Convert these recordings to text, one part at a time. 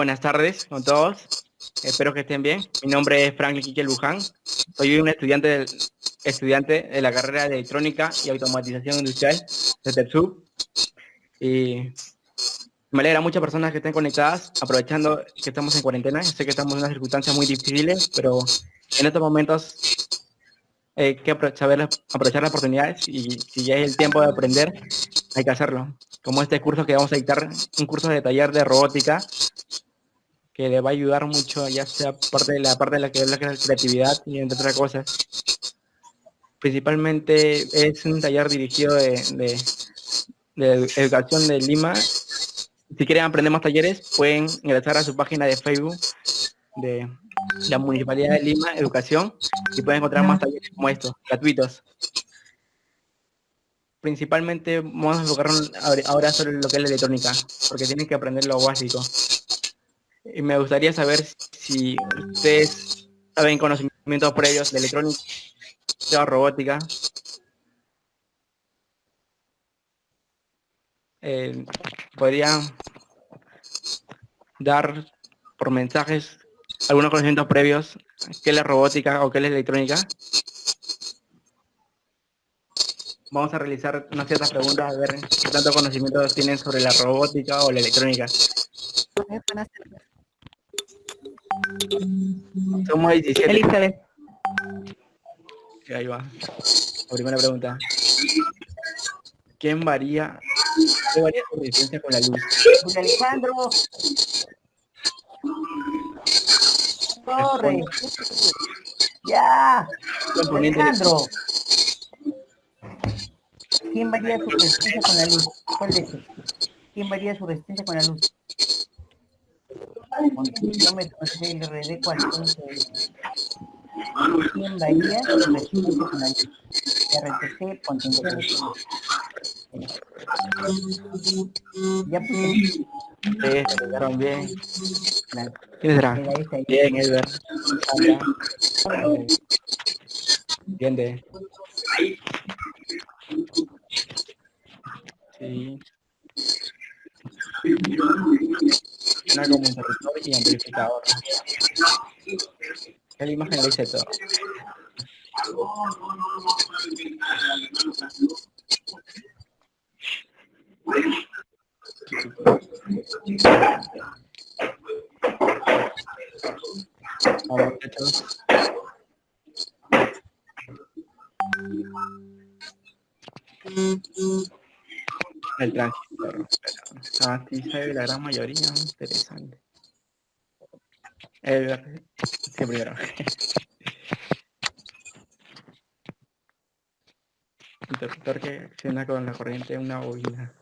buenas tardes con todos. Espero que estén bien. Mi nombre es Franklin Quique Luján. Soy un estudiante de la carrera de Electrónica y Automatización Industrial de TEPSUB. Y me alegra muchas personas que estén conectadas, aprovechando que estamos en cuarentena. Sé que estamos en unas circunstancias muy difíciles, pero en estos momentos hay que aprovechar las oportunidades y si ya es el tiempo de aprender, hay que hacerlo. Como este curso que vamos a dictar, un curso de taller de robótica, que le va a ayudar mucho, ya sea parte de la que es la creatividad y entre otras cosas. Principalmente es un taller dirigido de educación de Lima. Si quieren aprender más talleres, pueden ingresar a su página de Facebook de la Municipalidad de Lima, Educación, y pueden encontrar más talleres como estos, gratuitos. Principalmente vamos a enfocarnos ahora sobre lo que es la electrónica, porque tienen que aprender lo básico. Y me gustaría saber si ustedes saben conocimientos previos de electrónica, robótica. Podría dar por mensajes algunos conocimientos previos, qué es la robótica o qué es la electrónica. Vamos a realizar unas ciertas preguntas a ver qué tanto conocimiento tienen sobre la robótica o la electrónica. Somos 17. Elizabeth. Ahí va. La primera pregunta. ¿Qué varía su resistencia con la luz? Alejandro. Corre. Ya. Alejandro. ¿Quién varía su resistencia con la luz? ¿Cuál es ese? ¿Quién varía su resistencia con la luz? Kilómetros LRD, ¿cuál? ¿Quién varía su resistencia con la luz? RTC, potencial. Ya pues. Quedaron bien. ¿Quién será? Bien, Edward. Bien de. Sí. Una como interruptor y amplificador. La imagen le dice todo. Vamos, muchachos. El transistor. Sí sabe la gran mayoría. Interesante. Sí, primero. Interruptor que acciona con la corriente de una bobina.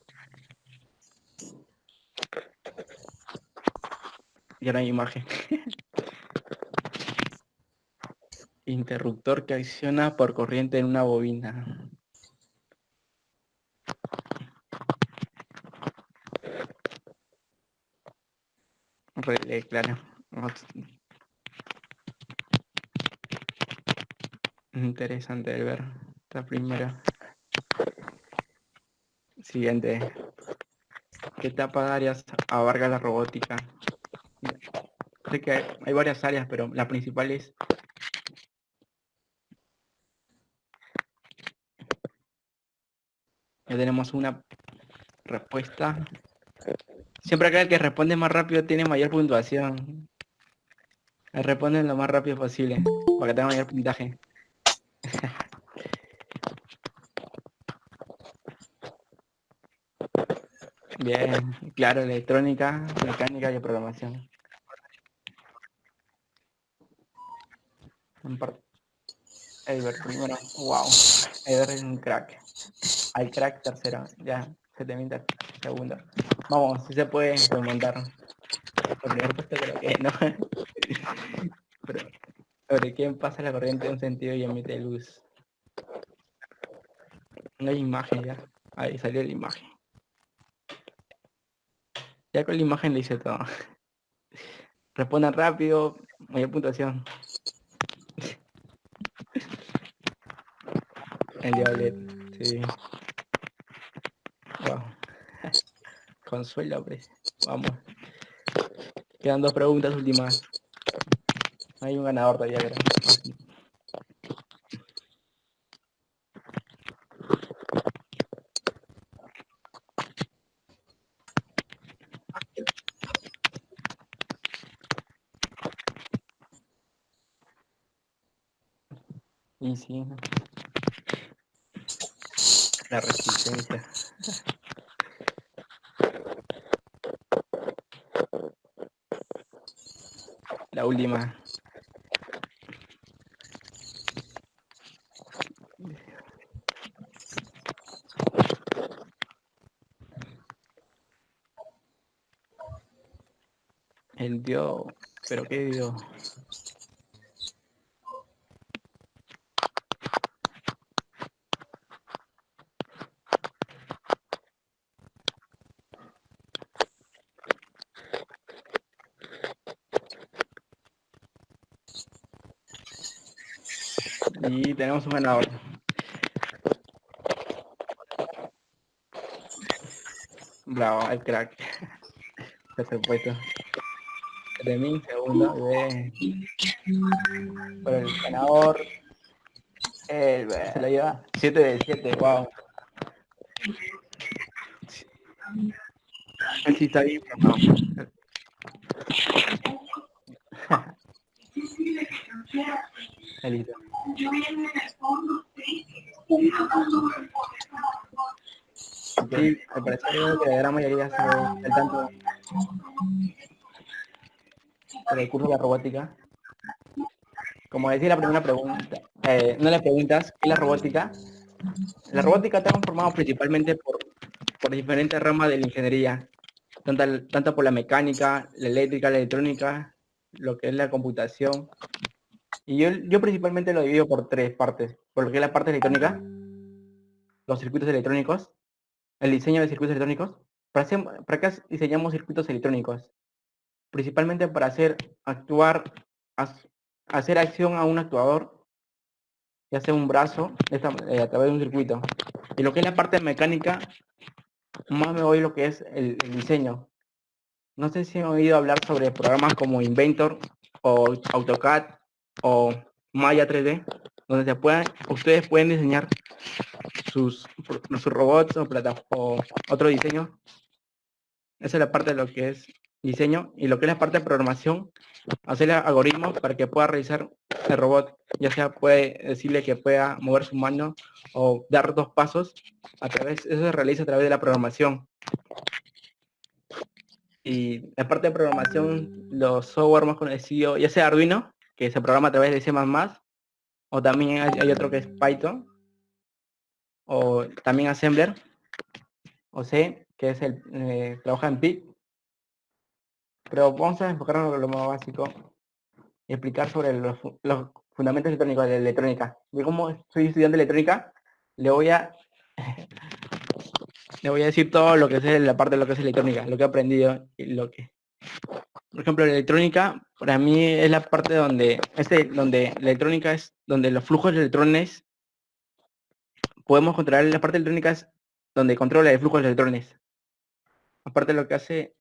Y ahora hay imagen. Interruptor que acciona por corriente en una bobina. Relé, claro. Interesante de ver. La primera. Siguiente. ¿Qué etapa de áreas abarca la robótica? Sé que hay varias áreas, pero la principal es... Ya tenemos una respuesta. Siempre acá el que responde más rápido tiene mayor puntuación. Responden lo más rápido posible, para que tenga mayor puntaje. Bien, claro, electrónica, mecánica y programación. Edward primero, wow, Edward es un crack. Hay crack tercero, ya, 7.000 segundo. Vamos, si se puede remontar. Por primer puesto creo que no. Pero, ¿sobre quién pasa la corriente de un sentido y emite luz? No hay imagen ya. Ahí salió la imagen. Ya con la imagen le hice todo. Respondan rápido, mayor puntuación. El diablet, sí. Wow. Consuelo, hombre. Vamos. Quedan 2 preguntas últimas. Hay un ganador todavía, creo. Y sí. La resistencia. La última. El dio. ¿Pero qué dio? Y tenemos un ganador. Bravo, el crack. Por supuesto. De mí, segundo. Por el ganador. Se lo lleva 7 de 7. Wow. Él sí está bien formado. Listo. Sí, me parece que la gran mayoría se el tanto por el curso de la robótica. Como decía la primera pregunta, no le preguntas, ¿qué es la robótica? La robótica está conformada principalmente por diferentes ramas de la ingeniería, tanto por la mecánica, la eléctrica, la electrónica, lo que es la computación. Y yo principalmente lo divido por 3 partes, por lo que es la parte electrónica, los circuitos electrónicos, el diseño de circuitos electrónicos. ¿Para qué diseñamos circuitos electrónicos? Principalmente para hacer acción a un actuador, ya sea un brazo, a través de un circuito. Y lo que es la parte mecánica, más me voy lo que es el diseño. No sé si han oído hablar sobre programas como Inventor o AutoCAD o Maya 3D, donde ustedes pueden diseñar sus robots o otro diseño. Esa es la parte de lo que es diseño, y lo que es la parte de programación, hacerle algoritmos para que pueda realizar el robot, ya sea puede decirle que pueda mover su mano o dar 2 pasos, eso se realiza a través de la programación. Y la parte de programación, los software más conocidos, ya sea Arduino, que se programa a través de C++, o también hay otro que es Python, o también Assembler, o C, que es trabaja en PIC. Pero vamos a enfocarnos en lo más básico y explicar sobre los fundamentos electrónicos de la electrónica. Yo como soy estudiante de electrónica, le voy a decir todo lo que es la parte de lo que es electrónica, lo que he aprendido y por ejemplo, la electrónica para mí es la parte donde la electrónica es donde los flujos de electrones podemos controlar. La parte electrónica es donde controla el flujo de electrones. Aparte de lo que hace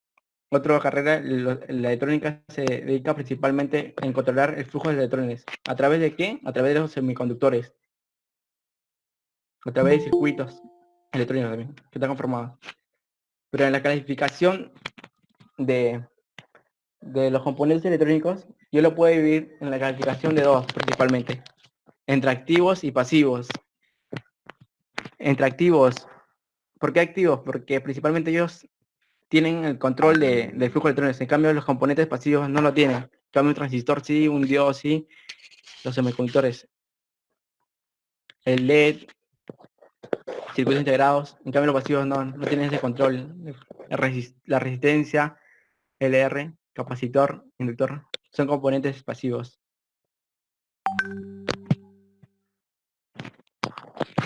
otra carrera, la electrónica se dedica principalmente en controlar el flujo de electrones. ¿A través de qué? A través de los semiconductores. A través de circuitos electrónicos también, que están conformados. Pero en la clasificación de los componentes electrónicos, yo lo puedo dividir en la clasificación de 2 principalmente. Entre activos y pasivos. Entre activos. ¿Por qué activos? Porque principalmente ellos tienen el control del flujo de electrones. En cambio, los componentes pasivos no lo tienen. En cambio, un transistor sí, un diodo sí, los semiconductores, el LED, circuitos integrados. En cambio, los pasivos no tienen ese control. La resistencia, LR, capacitor, inductor, son componentes pasivos.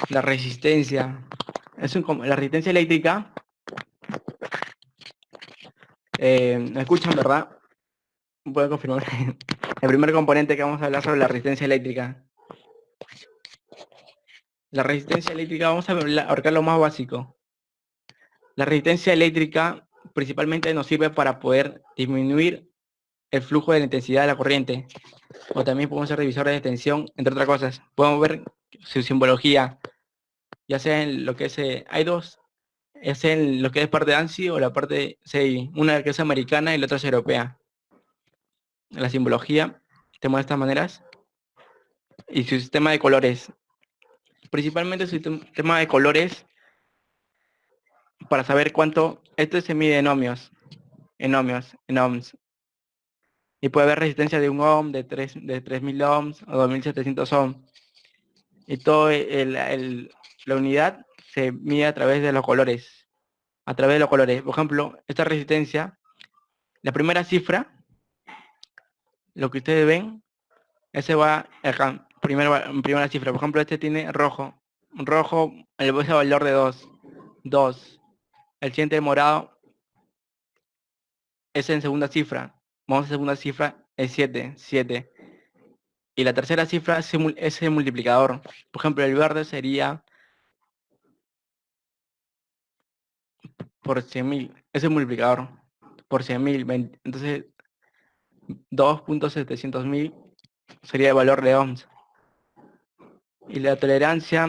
La resistencia la resistencia eléctrica. ¿Me escuchan, verdad? Puedo confirmar. El primer componente que vamos a hablar sobre la resistencia eléctrica. La resistencia eléctrica, vamos a abarcar lo más básico. La resistencia eléctrica principalmente nos sirve para poder disminuir el flujo de la intensidad de la corriente. O también podemos ser revisores de tensión, entre otras cosas. Podemos ver su simbología, ya sea en lo que es, hay dos, es en lo que es parte ANSI o la parte CI, una que es americana y la otra es europea. La simbología te muestra de estas maneras. Y su sistema de colores. Principalmente su sistema de colores para saber cuánto, esto se mide en ohmios, en ohms. Y puede haber resistencia de 1 ohm, de 3000 ohms o 2700 ohms. Y todo la unidad se mide a través de los colores. A través de los colores. Por ejemplo, esta resistencia, la primera cifra, lo que ustedes ven, ese va acá, primera cifra. Por ejemplo, este tiene rojo. Rojo, ese valor de 2. 2. El siguiente morado es en segunda cifra. Vamos a segunda cifra, es 7. 7. Y la tercera cifra es el multiplicador. Por ejemplo, el verde sería por 100.000. Es el multiplicador. Por 100.000. Entonces, 2.700.000 sería el valor de ohms. Y la tolerancia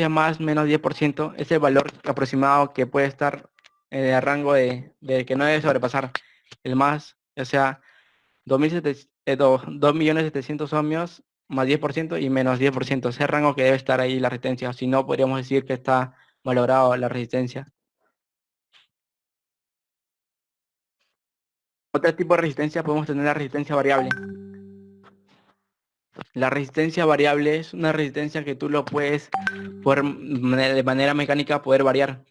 más menos 10% es el valor aproximado que puede estar en el rango de que no debe sobrepasar. El más, o sea, 2.700.000 ohmios más 10% y menos 10%. Ese rango que debe estar ahí la resistencia. Si no, podríamos decir que está valorado la resistencia. Otro tipo de resistencia podemos tener la resistencia variable. La resistencia variable es una resistencia que tú lo puedes de manera mecánica poder variar.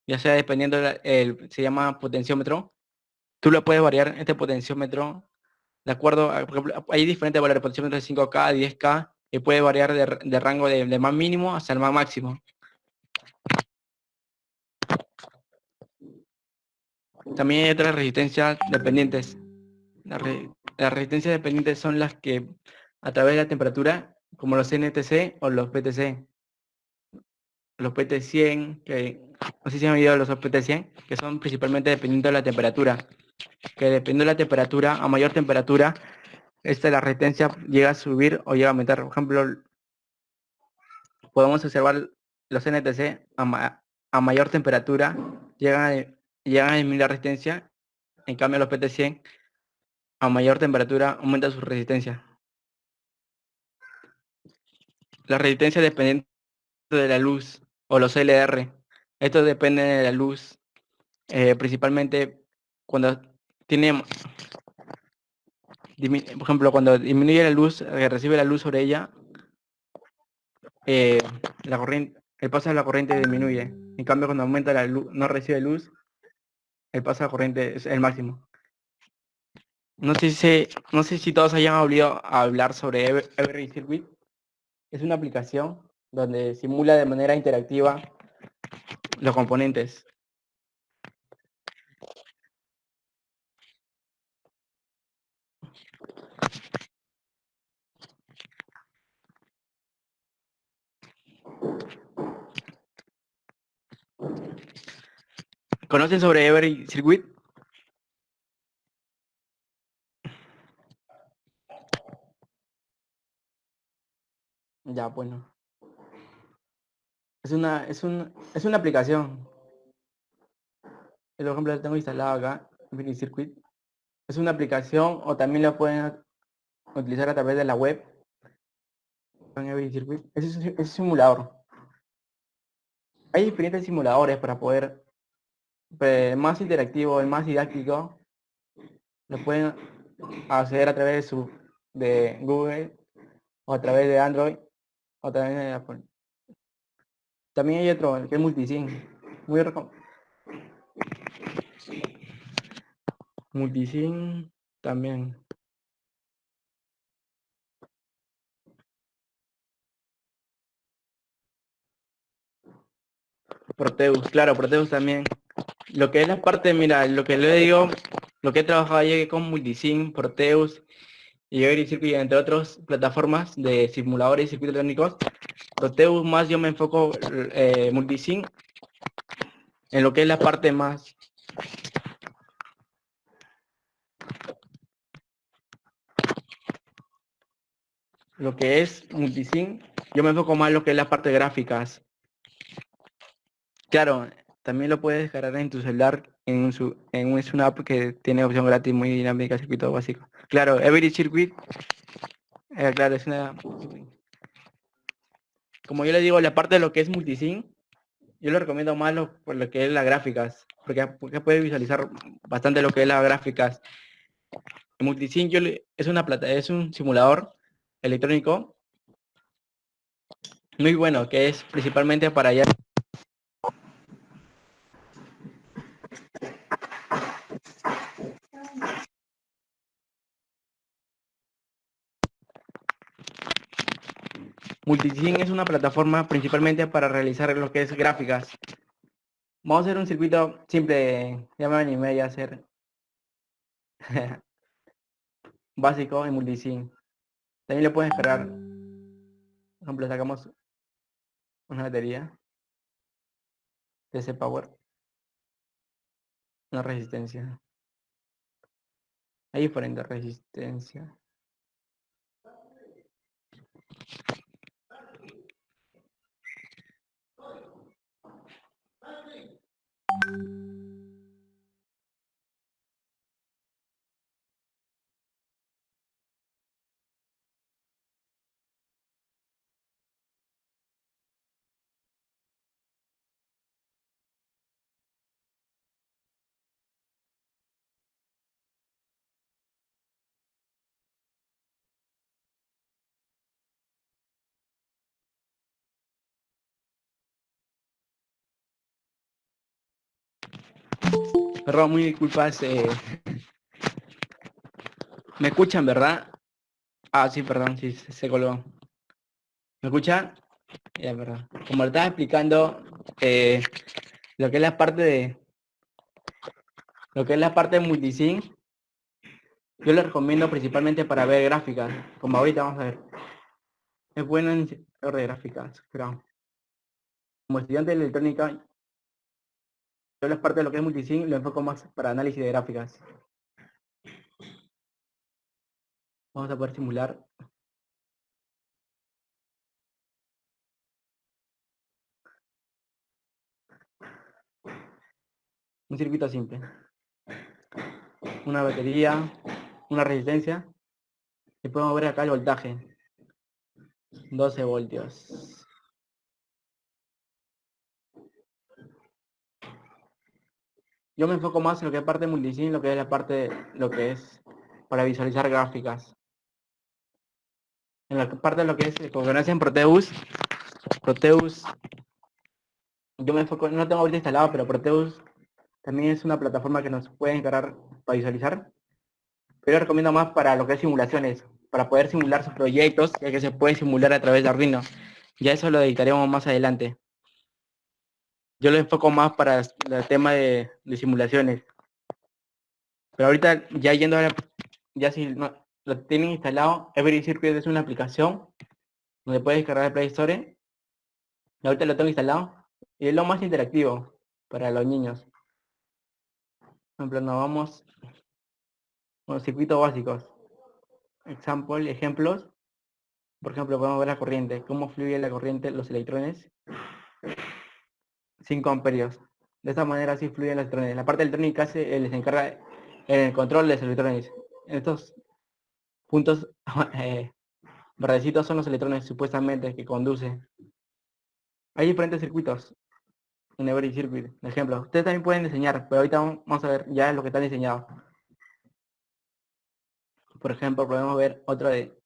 Ya sea dependiendo se llama potenciómetro. Tú lo puedes variar este potenciómetro de acuerdo a, por ejemplo, hay diferentes valores, potenciómetro de 5K, 10K, y puede variar de rango de más mínimo hasta el más máximo. También hay otras resistencias dependientes. Las resistencias dependientes son las que a través de la temperatura, como los NTC o los PTC. Los PT100, que no sé si han oído los PT100, que son principalmente dependiendo de la temperatura. Que dependiendo de la temperatura, a mayor temperatura, la resistencia llega a subir o llega a aumentar. Por ejemplo, podemos observar los NTC a mayor temperatura llegan a disminuir la resistencia. En cambio, los PT100 a mayor temperatura aumenta su resistencia. La resistencia dependiente de la luz o los LR. Esto depende de la luz, principalmente cuando tiene, por ejemplo, cuando disminuye la luz, recibe la luz sobre ella, la corriente, el paso de la corriente disminuye. En cambio, cuando aumenta la luz, no recibe luz, el paso de la corriente es el máximo. No sé si todos hayan oído hablar sobre Every Circuit. Es una aplicación donde simula de manera interactiva los componentes. ¿Conocen sobre Every Circuit? Ya, bueno. Es una aplicación. El ejemplo lo tengo instalado acá, Every Circuit. Es una aplicación o también lo pueden utilizar a través de la web. En Every Circuit. Es un simulador. Hay diferentes simuladores para poder, el más interactivo, el más didáctico, lo pueden acceder a través de Google o a través de Android o a través de Apple. También hay otro que es Multisim. Multisim también. Proteus, claro, Proteus también. Lo que es la parte, mira, lo que le digo, lo que he trabajado ahí con Multisim, Proteus y Every Circuit, entre otras plataformas de simuladores y circuitos electrónicos. Proteus más yo me enfoco Multisim en lo que es la parte más lo que es multisync, yo me enfoco más en lo que es la parte de gráficas. Claro, también lo puedes descargar en tu celular, es una app que tiene opción gratis muy dinámica, circuito básico. Claro, Every Circuit, claro, es una... Como yo le digo, la parte de lo que es multisync, yo lo recomiendo más por lo que es las gráficas, porque puedes visualizar bastante lo que es las gráficas. El multisync es un simulador electrónico muy bueno, que es principalmente para allá. Multisync es una plataforma principalmente para realizar lo que es gráficas. Vamos a hacer un circuito simple, ya me animé a hacer básico en multisync. También lo puedes descargar. Por ejemplo, sacamos una batería de ese power, una resistencia. Hay diferentes resistencias. Perdón, muy disculpas. ¿Me escuchan, verdad? Ah, sí, perdón, sí, se colgó. ¿Me escuchan? Ya, perdón. Como le estaba explicando, lo que es la parte de multisync, yo le recomiendo principalmente para ver gráficas. Como ahorita vamos a ver. Es bueno en sector de gráficas, pero como estudiante de electrónica, yo la parte de lo que es multisync lo enfoco más para análisis de gráficas. Vamos a poder simular un circuito simple. Una batería, una resistencia, y podemos ver acá el voltaje, 12 voltios. Yo me enfoco más en lo que es parte de multisync, lo que es la parte, lo que es para visualizar gráficas. En la parte de lo que es, como conocen Proteus, yo me enfoco, no tengo ahorita instalado, pero Proteus también es una plataforma que nos puede encargar para visualizar. Pero yo recomiendo más para lo que es simulaciones, para poder simular sus proyectos, ya que se puede simular a través de Arduino. Ya eso lo editaremos más adelante. Yo lo enfoco más para el tema de simulaciones. Pero ahorita ya yendo a ya si no, lo tienen instalado, Every Circuit es una aplicación donde puedes descargar el Play Store. Y ahorita lo tengo instalado y es lo más interactivo para los niños. Por ejemplo, nos vamos con los circuitos básicos. Ejemplos. Por ejemplo, podemos ver la corriente, cómo fluye la corriente, los electrones. 5 amperios. De esta manera así fluyen los electrones. La parte electrónica les encarga en el control de los electrones. En estos puntos verdecitos son los electrones supuestamente que conducen. Hay diferentes circuitos en Every Circuit, por ejemplo. Ustedes también pueden diseñar, pero ahorita vamos a ver ya lo que está diseñado. Por ejemplo, podemos ver otra de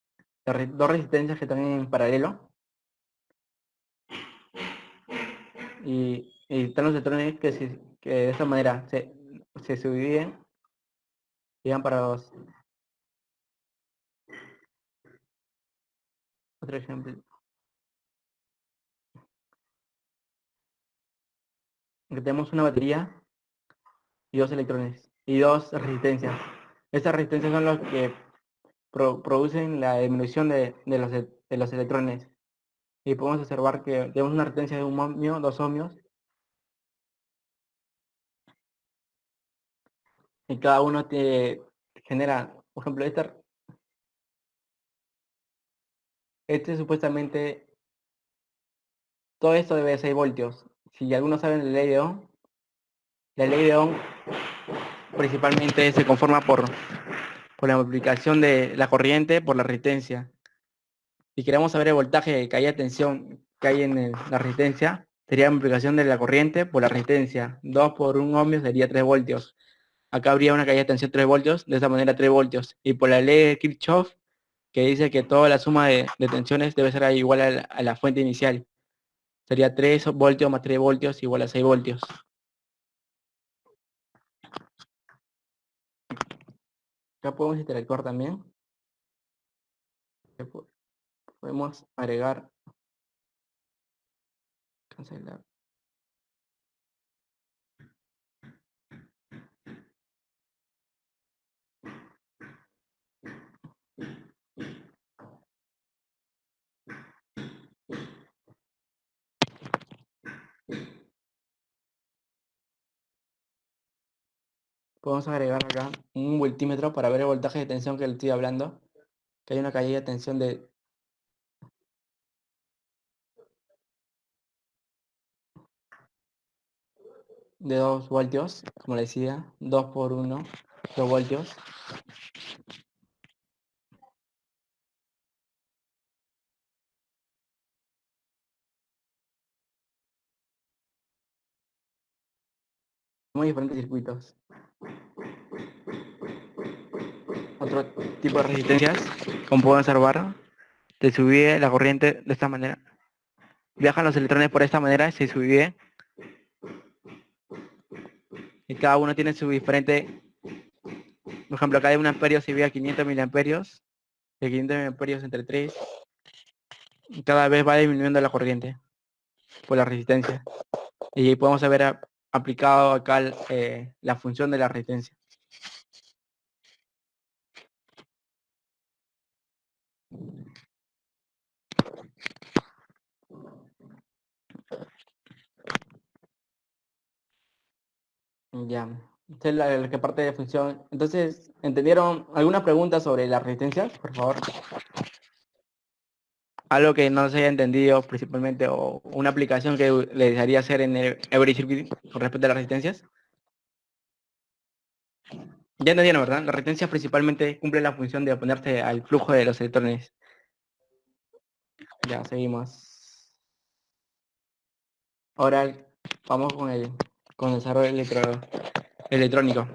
dos resistencias que están en paralelo. Y están los electrones que de esta manera se subdividen y van para dos. Otro ejemplo. Que tenemos una batería y dos electrones y dos resistencias. Estas resistencias son los que producen la disminución de los electrones. Y podemos observar que tenemos una resistencia de 1 ohmio, 2 ohmios, y cada uno genera, por ejemplo, Este supuestamente, todo esto debe de 6 voltios. Si algunos saben la ley de Ohm principalmente se conforma por la multiplicación de la corriente por la resistencia. Si queremos saber el voltaje que hay tensión que hay en la resistencia, sería la multiplicación de la corriente por la resistencia. 2 por 1 ohmio sería 3 voltios. Acá habría una caída de tensión 3 voltios, de esta manera 3 voltios. Y por la ley de Kirchhoff, que dice que toda la suma de tensiones debe ser igual a la fuente inicial. Sería 3 voltios más 3 voltios igual a 6 voltios. Acá podemos interactuar también. Podemos agregar, cancelar. Podemos agregar acá un voltímetro para ver el voltaje de tensión que le estoy hablando. Que hay una caída de tensión de 2 voltios, como le decía, 2 por 1, 2 voltios. Muy diferentes circuitos. Otro tipo de resistencias, como pueden observar, se subye la corriente de esta manera. Viajan los electrones por esta manera, se subye. Y cada uno tiene su diferente. Por ejemplo, acá de 1 amperio se ve a 500 miliamperios. De 500 miliamperios entre 3. Y cada vez va disminuyendo la corriente por la resistencia. Y ahí podemos haber aplicado acá la función de la resistencia. Ya. Esta es la que parte de función. Entonces, ¿entendieron alguna pregunta sobre las resistencias, por favor? Algo que no se haya entendido principalmente o una aplicación que le desearía hacer en el Every Circuit con respecto a las resistencias. Ya entendieron, ¿verdad? Las resistencias principalmente cumplen la función de oponerse al flujo de los electrones. Ya, seguimos. Ahora vamos con el condensador electrónico.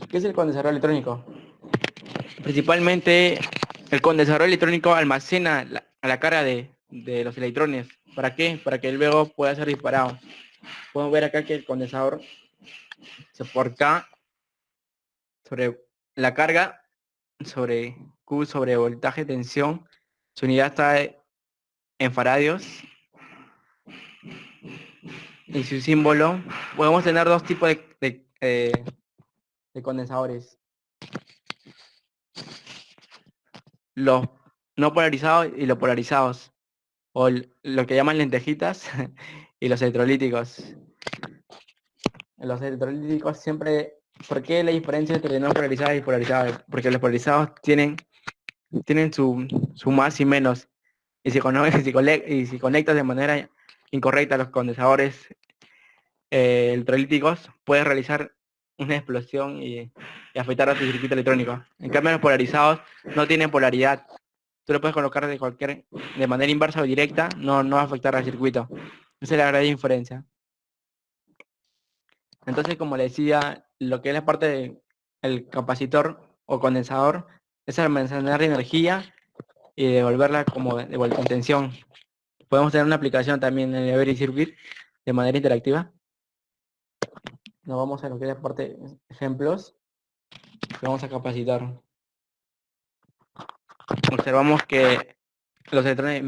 ¿Qué es el condensador electrónico? Principalmente el condensador electrónico almacena la carga de los electrones. ¿Para qué? Para que luego pueda ser disparado. Podemos ver acá que el condensador por K sobre la carga sobre Q sobre voltaje, tensión. Su unidad está en faradios. Y su símbolo, podemos tener dos tipos de condensadores. Los no polarizados y los polarizados. O lo que llaman lentejitas y los electrolíticos. Los electrolíticos siempre... ¿Por qué la diferencia entre no polarizados y polarizados? Porque los polarizados tienen su más y menos. Y si conectas de manera incorrecta los condensadores electrolíticos, puedes realizar una explosión y afectar a tu circuito electrónico. En cambio, los polarizados no tienen polaridad. Tú lo puedes colocar de manera inversa o directa, no va a afectar al circuito. Esa es la gran diferencia. Entonces, como le decía, lo que es la parte del capacitor o condensador es almacenar energía y devolverla como de vuelta en tensión. Podemos tener una aplicación también en el Every Circuit de manera interactiva. Nos vamos a lo que es la parte de ejemplos. Vamos a capacitar. Observamos que los electrones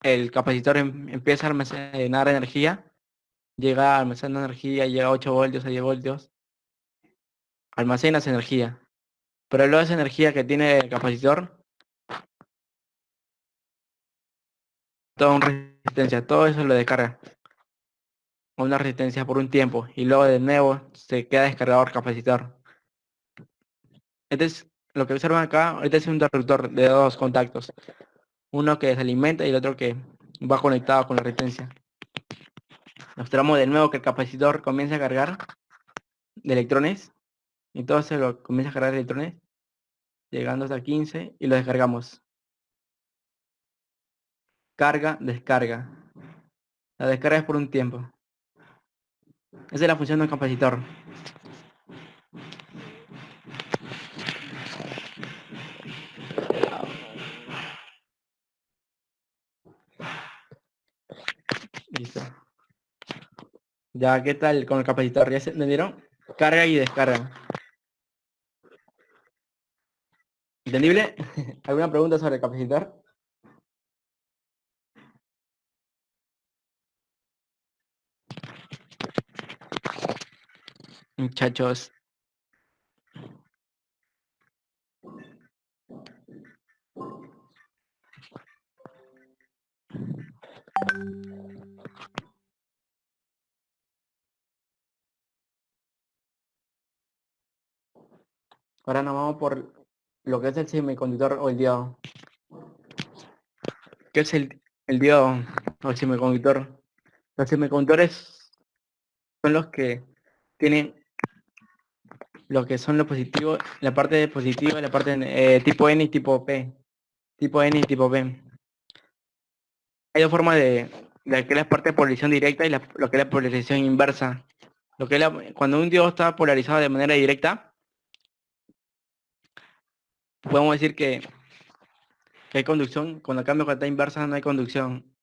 el capacitor empieza a almacenar energía, llega a almacenar energía, llega a 8 voltios, a 10 voltios, almacena esa energía. Pero luego esa energía que tiene el capacitor, toda una resistencia, todo eso lo descarga a una resistencia por un tiempo y luego de nuevo se queda descargado el capacitor. Este es lo que observan acá, este es un interruptor de dos contactos. Uno que se alimenta y el otro que va conectado con la resistencia. Mostramos de nuevo que el capacitor comienza a cargar de electrones. Y todo se lo comienza a cargar de electrones, llegando hasta 15 y lo descargamos. Carga, descarga. La descarga es por un tiempo. Esa es la función de un capacitor. Listo. Ya, ¿qué tal con el capacitor? ¿Ya se entendieron? Carga y descarga. ¿Entendible? ¿Alguna pregunta sobre el capacitor? Muchachos. Ahora nos vamos por lo que es el semiconductor o el diodo. ¿Qué es el diodo o el semiconductor? Los semiconductores son los que tienen lo que son los positivos, la parte positiva, la parte tipo N y tipo P. Tipo N y tipo P. Hay dos formas de que es la parte de polarización directa y lo que es la polarización inversa. Lo que es cuando un diodo está polarizado de manera directa, podemos decir que hay conducción. Cuando cambia con la inversa no hay conducción.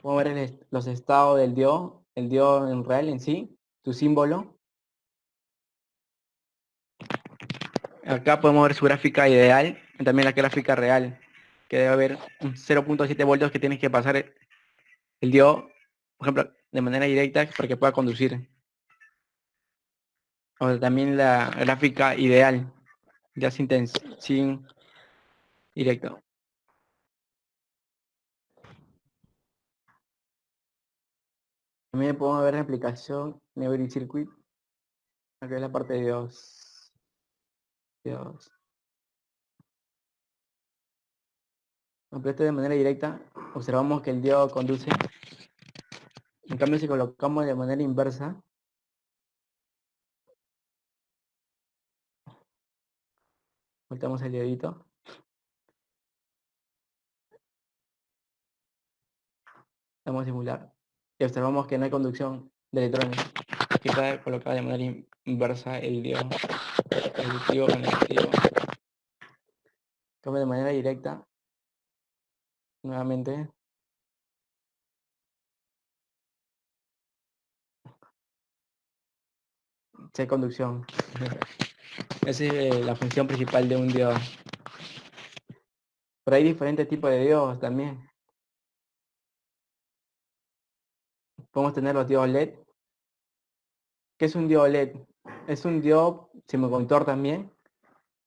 Podemos ver los estados del diodo, el diodo en real en sí, su símbolo. Acá podemos ver su gráfica ideal, y también la gráfica real, que debe haber un 0.7 voltios que tiene que pasar el diodo, por ejemplo, de manera directa para que pueda conducir. O también la gráfica ideal, ya sin directo. También podemos ver la aplicación Neuralink Circuit. Acá es la parte de Dios. Dios. Aunque esto de manera directa, observamos que el diodo conduce. En cambio, si colocamos de manera inversa, volteamos el diodito. Vamos a simular. Y observamos que no hay conducción de electrones. Aquí está colocado de manera inversa el diodo. Positivo con negativo. Cambio de manera directa. Nuevamente. Si hay conducción. Esa es la función principal de un diodo. Pero hay diferentes tipos de diodos también. Podemos tener los diodos LED. ¿Qué es un diodo LED? Es un diodo semiconductor también,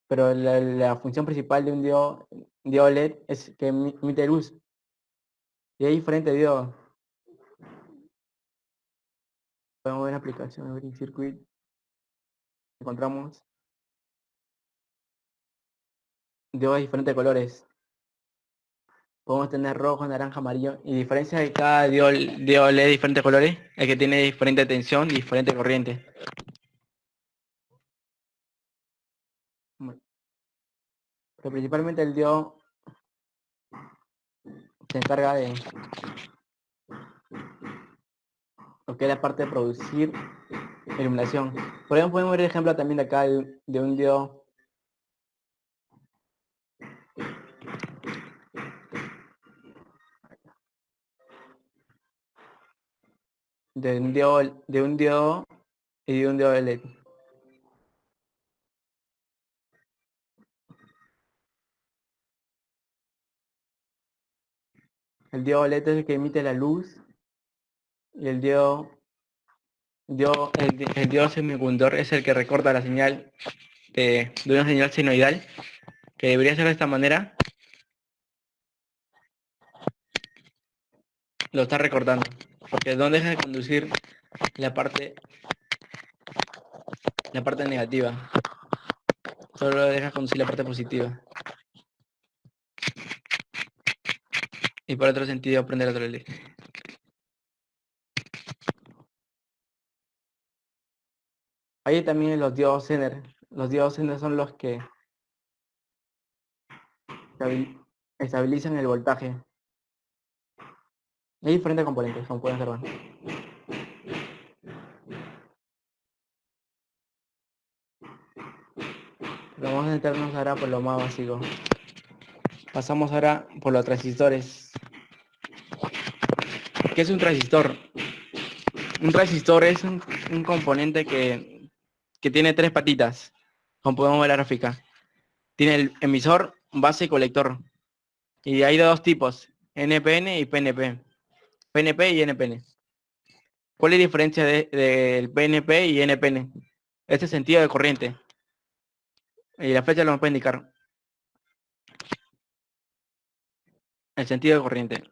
pero la función principal de un diodo LED es que emite luz. Y hay diferentes diodos. Podemos ver la aplicación de Green Circuit. Encontramos diodos de diferentes colores. Podemos tener rojo, naranja, amarillo. Y diferencia de cada diodo LED de diferentes colores es que tiene diferente tensión y diferente corriente. Pero principalmente el diodo se encarga de lo que es la parte de producir iluminación. Por ejemplo, podemos ver el ejemplo también de acá de un diodo de un diodo y de un diodo LED. El diodo LED es el que emite la luz y el diodo semiconductor es el que recorta la señal de una señal senoidal, que debería ser de esta manera. Lo está recortando, porque no deja de conducir la parte negativa, solo deja conducir la parte positiva. Y por otro sentido prender otro LED. Hay también los diodos Zener. Los diodos Zener son los que estabilizan el voltaje. Hay diferentes componentes, como pueden observar. Vamos a centrarnos ahora por lo más básico. Pasamos ahora por los transistores. ¿Qué es un transistor? Un transistor es un componente que tiene tres patitas, como podemos ver en la gráfica. Tiene el emisor, base y colector. Y hay de dos tipos, NPN y PNP. PNP y NPN. ¿Cuál es la diferencia del PNP y NPN? Este sentido de corriente. Y la flecha lo puede indicar. El sentido de corriente.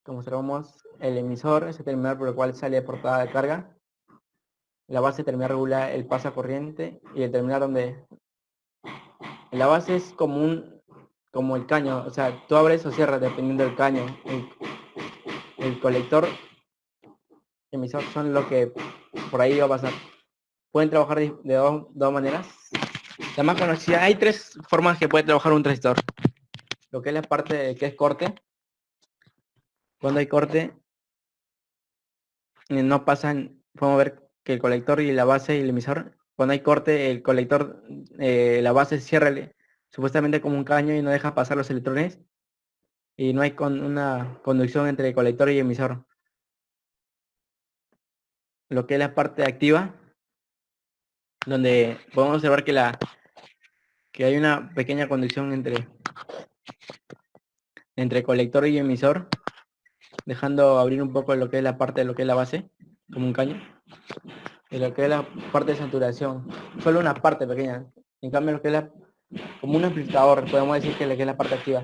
Como observamos, el emisor es el terminal por el cual sale portada de carga. La base terminal regula el paso a corriente y el terminal donde la base es como el caño, o sea, tú abres o cierras dependiendo del caño. El colector y emisor son lo que por ahí va a pasar. Pueden trabajar de dos maneras. La más conocida, hay tres formas que puede trabajar un transistor. Lo que es la parte que es corte. Cuando hay corte, no pasan, podemos ver que el colector y la base y el emisor, cuando hay corte, el colector, la base cierra supuestamente como un caño y no deja pasar los electrones y no hay una conducción entre el colector y emisor. Lo que es la parte activa, donde podemos observar que hay una pequeña conducción entre colector y emisor, dejando abrir un poco lo que es la parte de lo que es la base, como un caño, y lo que es la parte de saturación, solo una parte pequeña. En cambio, lo que es como un amplificador, podemos decir que es la parte activa.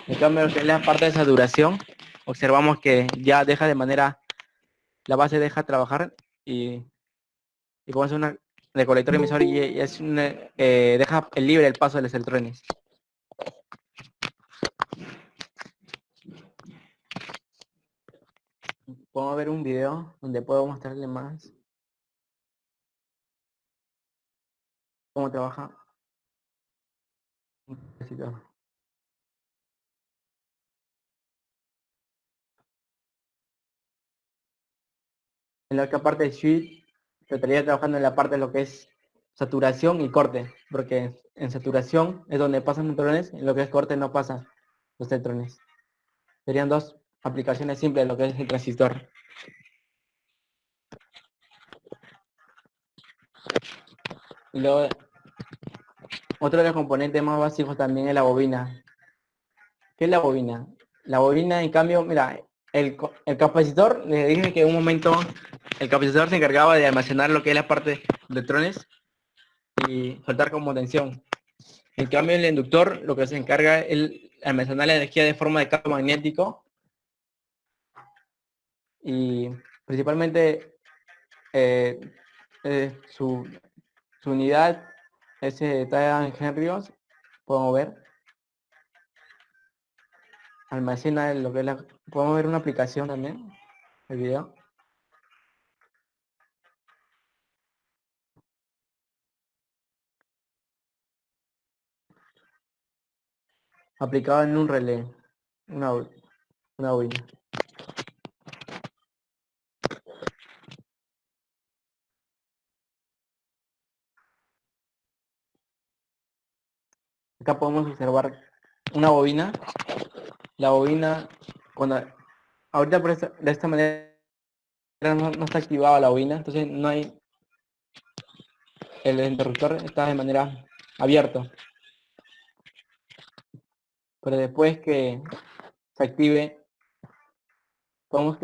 En cambio, lo que es la parte de saturación, observamos que ya deja de manera, la base deja trabajar y podemos hacer una de colector emisor y es deja libre el paso de los electrones. Podemos ver un video donde puedo mostrarle más cómo trabaja un capacitor. En la otra parte de switch, se estaría trabajando en la parte de lo que es saturación y corte, porque en saturación es donde pasan neutrones, en lo que es corte no pasan los electrones. Serían dos aplicaciones simples de lo que es el transistor. Y luego, otro de los componentes más básicos también es la bobina. ¿Qué es la bobina? La bobina, en cambio, mira, el capacitor, le dije que en un momento el capacitor se encargaba de almacenar lo que es la parte de electrones y soltar como tensión. En cambio, el inductor lo que se encarga es almacenar la energía de forma de campo magnético y principalmente eh, su unidad está en henrios, podemos ver, almacena lo que es podemos ver una aplicación también, el video. Aplicado en un relé, una bobina. Acá podemos observar una bobina. La bobina, cuando ahorita de esta manera no está activada la bobina, entonces no hay, el interruptor está de manera abierto. Pero después que se active, podemos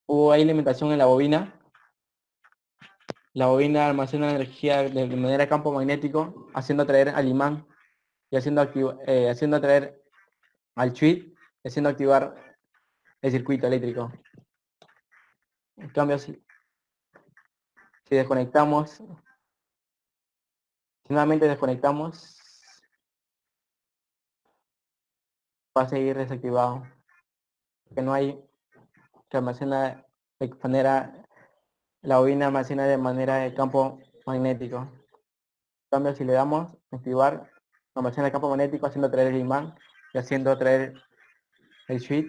hubo alimentación en la bobina. La bobina almacena energía de manera campo magnético, haciendo atraer al imán y haciendo atraer al switch, haciendo activar el circuito eléctrico. En cambio, si desconectamos, si nuevamente desconectamos, va a seguir desactivado. Que no hay que almacena de manera, la bobina almacena de manera de campo magnético. En cambio, si le damos activar, almacena el campo magnético haciendo traer el imán y haciendo traer el switch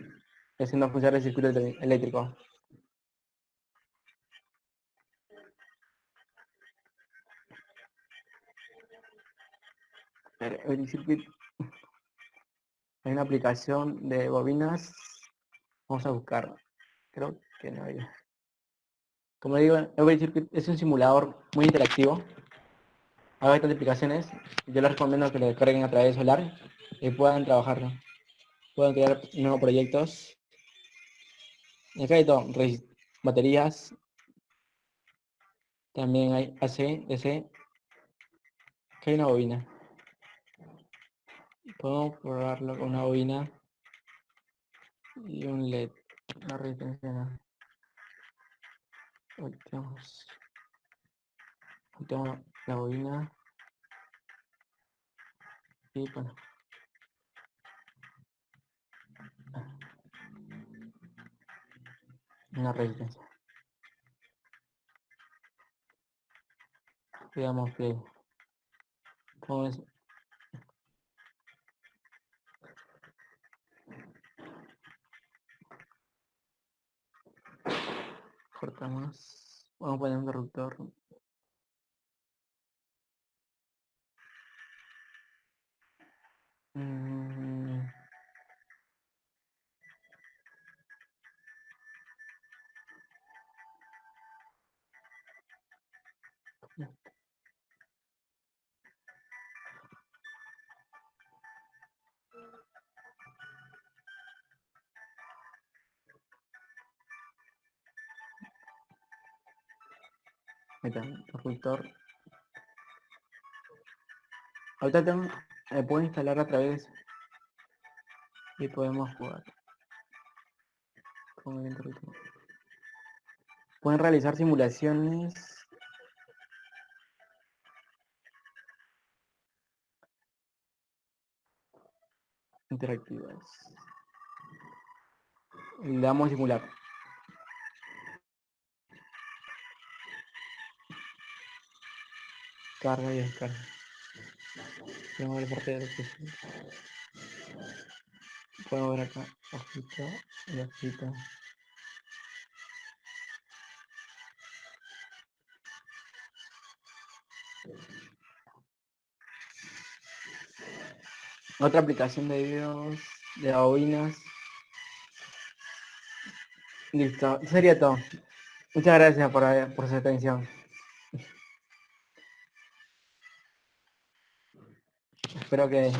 y haciendo funcionar el circuito eléctrico. El circuit, hay una aplicación de bobinas. Vamos a buscar. Creo que no hay. Como digo, Every Circuit es un simulador muy interactivo. Hay bastantes aplicaciones. Yo les recomiendo que lo descarguen a través de Solar y puedan trabajarlo. Pueden crear nuevos proyectos. Y acá hay todo. Baterías. También hay AC, DC. Acá hay una bobina. Podemos probarlo con una bobina y un LED. Una resistencia. No. Volteamos la bobina. Y bueno. Una resistencia. Le damos play. ¿Cómo es? Cortamos. Vamos a poner un interruptor. Ahí está, interruptor. Ahorita puedo instalar a través y podemos jugar con el interruptor. Pueden realizar simulaciones interactivas. Le damos a simular. Carga y descarga. Tenemos el parte de lo que podemos ver acá, hojita y hojita. Otra aplicación de videos, de bobinas. Listo, eso sería todo. Muchas gracias por su atención. Espero que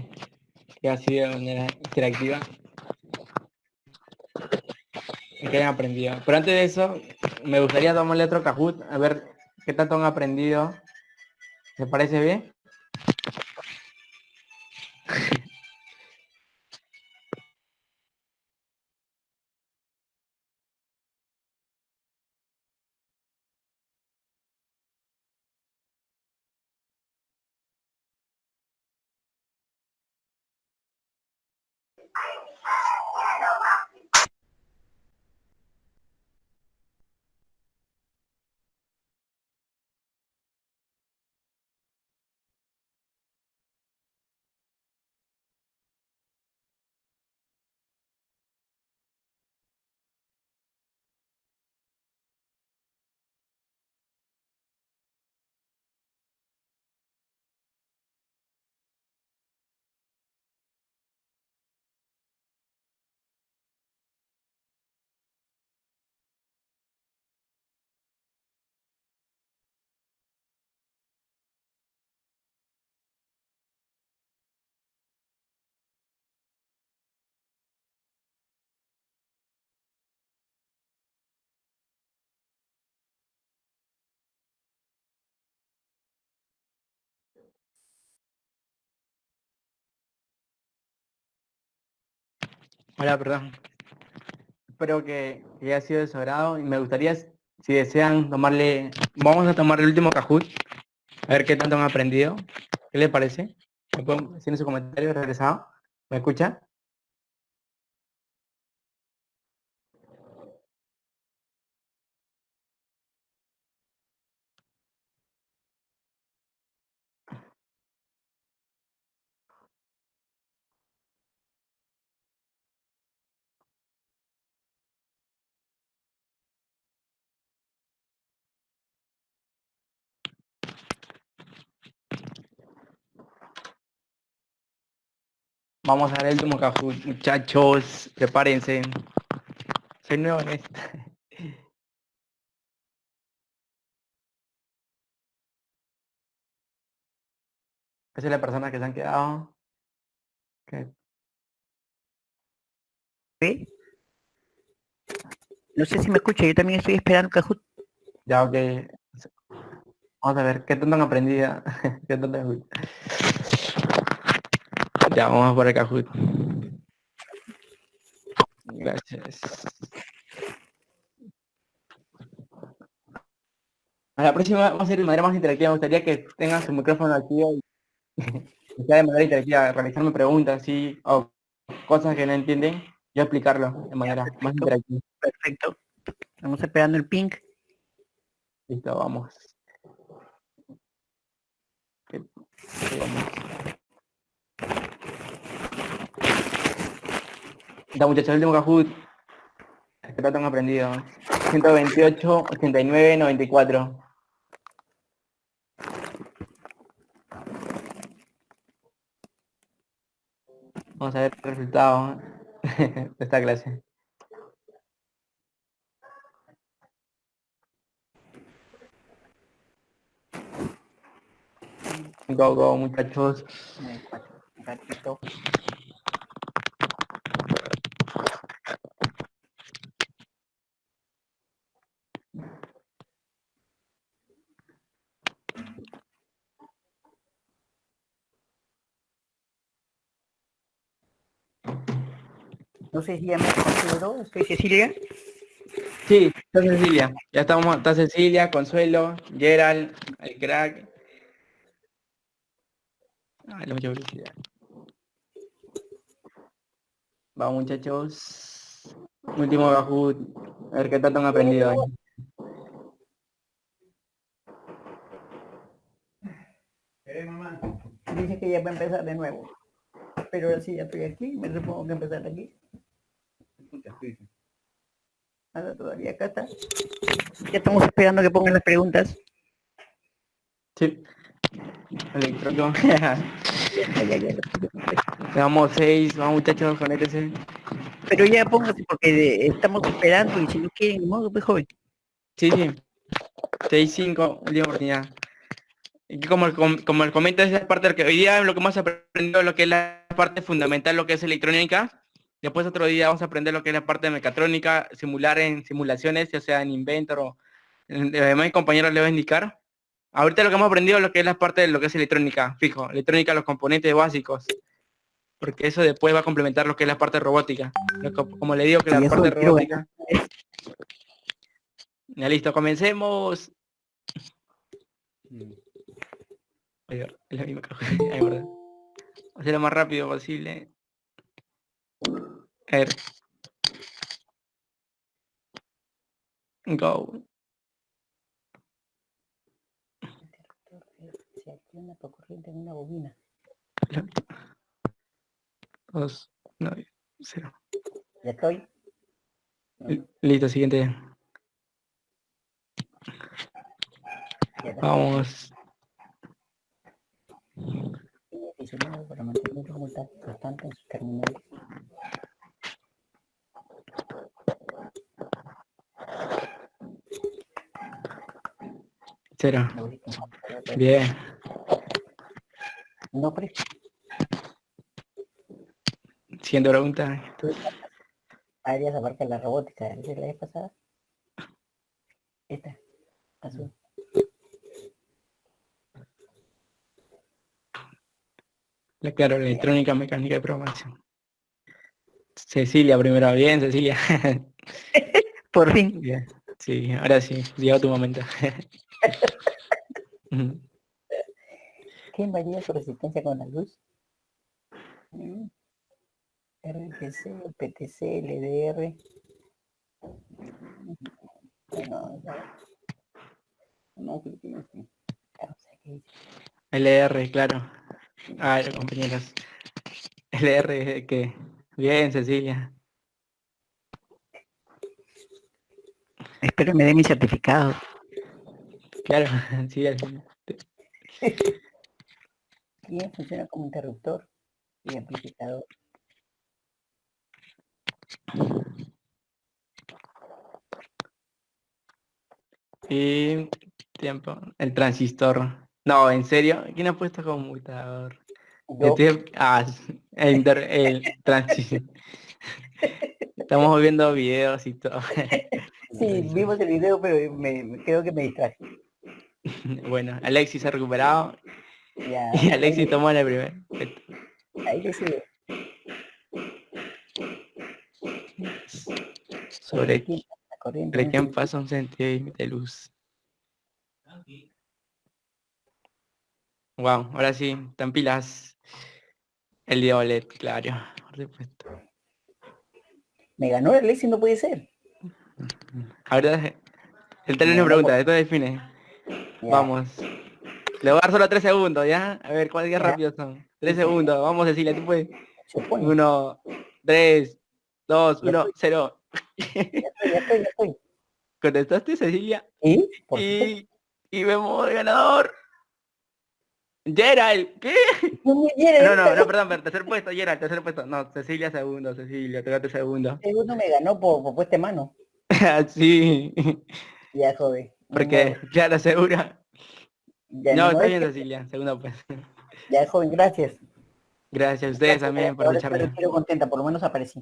haya sido de manera interactiva y que hayan aprendido. Pero antes de eso, me gustaría tomarle otro Kahoot, a ver qué tanto han aprendido. ¿Les parece bien? Hola, perdón. Espero que haya sido de su agrado y me gustaría, si desean tomarle, vamos a tomar el último Kahoot, a ver qué tanto han aprendido. ¿Qué les parece? ¿Me pueden decir en su comentario regresado? ¿Me escucha? Vamos a ver el último Kahoot, muchachos, prepárense. Soy nuevo en esto. Esa es la persona que se han quedado. Okay. ¿Sí? No sé si me escucha, yo también estoy esperando Kahoot. Ya, ok. Vamos a ver qué tanto han aprendido. ¿Qué tanto han... Ya, vamos por el Kahoot. Gracias. A la próxima vamos a ir de manera más interactiva. Me gustaría que tengan su micrófono activo y que sea de manera interactiva, realizarme preguntas ¿sí? O cosas que no entienden, yo explicarlo de manera más interactiva. Perfecto. Estamos esperando el ping. Listo, vamos. Vamos. Ya muchachos, el último Kahoot. ¿Qué tanto han aprendido? 128, 89, 94. Vamos a ver el resultado de esta clase. Go, go, muchachos. Un ratito. No sé si ya me considero, estoy Cecilia. Sí, está Cecilia. Ya estamos, está Cecilia, Consuelo, Gerald, el crack. Ay, mucha publicidad. Vamos muchachos. Último Kahoot. A ver qué tanto han aprendido hoy. Mamá. Dice que ya va a empezar de nuevo. Pero ahora sí ya estoy aquí, me supongo que empezar aquí. Ahora todavía acá está. Ya estamos esperando que pongan las preguntas. Sí. Electrónico. Ya. Vamos 6, vamos muchachos, conéctense. Pero ya póngase porque estamos esperando y si no quieren, ni modo, pues joven. Sí, sí. 6, 5, última oportunidad. Y como el comenta, esa es parte de lo que hoy día lo que hemos aprendido, lo que es la parte fundamental, lo que es electrónica. Después otro día vamos a aprender lo que es la parte de mecatrónica, simular en simulaciones, ya sea en Inventor o además mi compañero le va a indicar. Ahorita lo que hemos aprendido es lo que es la parte de lo que es electrónica, fijo, electrónica, los componentes básicos, porque eso después va a complementar lo que es la parte robótica. Como le digo que Sí, la eso parte quiero robótica. Ya listo, comencemos. Ahí va, es la misma caja. Ahí, verdad. Hacer lo más rápido posible. A ver. Go. Si aquí una corriente en una bobina. 2, 9, 0. Ya estoy. Listo, siguiente. Vamos. Diseñado para mantener la humedad constante en sus terminales. Cero. Bien. No, pero Siguiente pregunta. áreas abarca la robótica. ¿Esa es la vez pasada? Esta, azul. Claro, electrónica, mecánica y programación. Cecilia primero. Bien, Cecilia. Por fin. Bien. Sí, ahora sí. Llegó tu momento. ¿Qué varía su resistencia con la luz? RPC, PTC, LDR. No, LR, claro. Ah, compañeros. LR, que. Bien, Cecilia. Espero me dé mi certificado. Claro, sí, al final. ¿Quién funciona como interruptor? Y amplificador. Y tiempo. El transistor. No, ¿en serio? ¿Quién ha puesto computador? Yo, El transistor. Estamos viendo videos y todo. sí, vimos el video, pero creo que me distraje. Bueno, Alexis se ha recuperado Ya, y Alexis tomó la primera. ahí le sigo. Sobre, La corriente, sobre quién pasa un centímetro de luz. Wow, ahora sí, están pilas. El día OLED, claro. Por supuesto. Me ganó el Lexi, no puede ser. Ahora el teléfono Me ganó pregunta, esto define. ya, Vamos. Le voy a dar solo 3 segundos, ¿ya? A ver, ¿cuál día ya, rápido son? 3 segundos, vamos Cecilia, tú puedes. supone. 1, 3, 2, Ya 1, estoy, 0. ya estoy. ¿Contestaste, Cecilia? ¿Y? Por supuesto. Y vemos el ganador. Gerald, ¿qué? No me quiere. No, perdón, tercer puesto, Gerald, tercer puesto. No, Cecilia segundo, Cecilia, tocaste segundo. Segundo me ganó por puesta de mano. Sí, Ya, joven. Ni porque, modo. claro, segura. Ya ni No, modo. está bien, Cecilia, segundo puesto. Ya, joven, gracias. Gracias a ustedes Gracias, también por ahora espero lucharme. quiero contenta, por lo menos aparecí.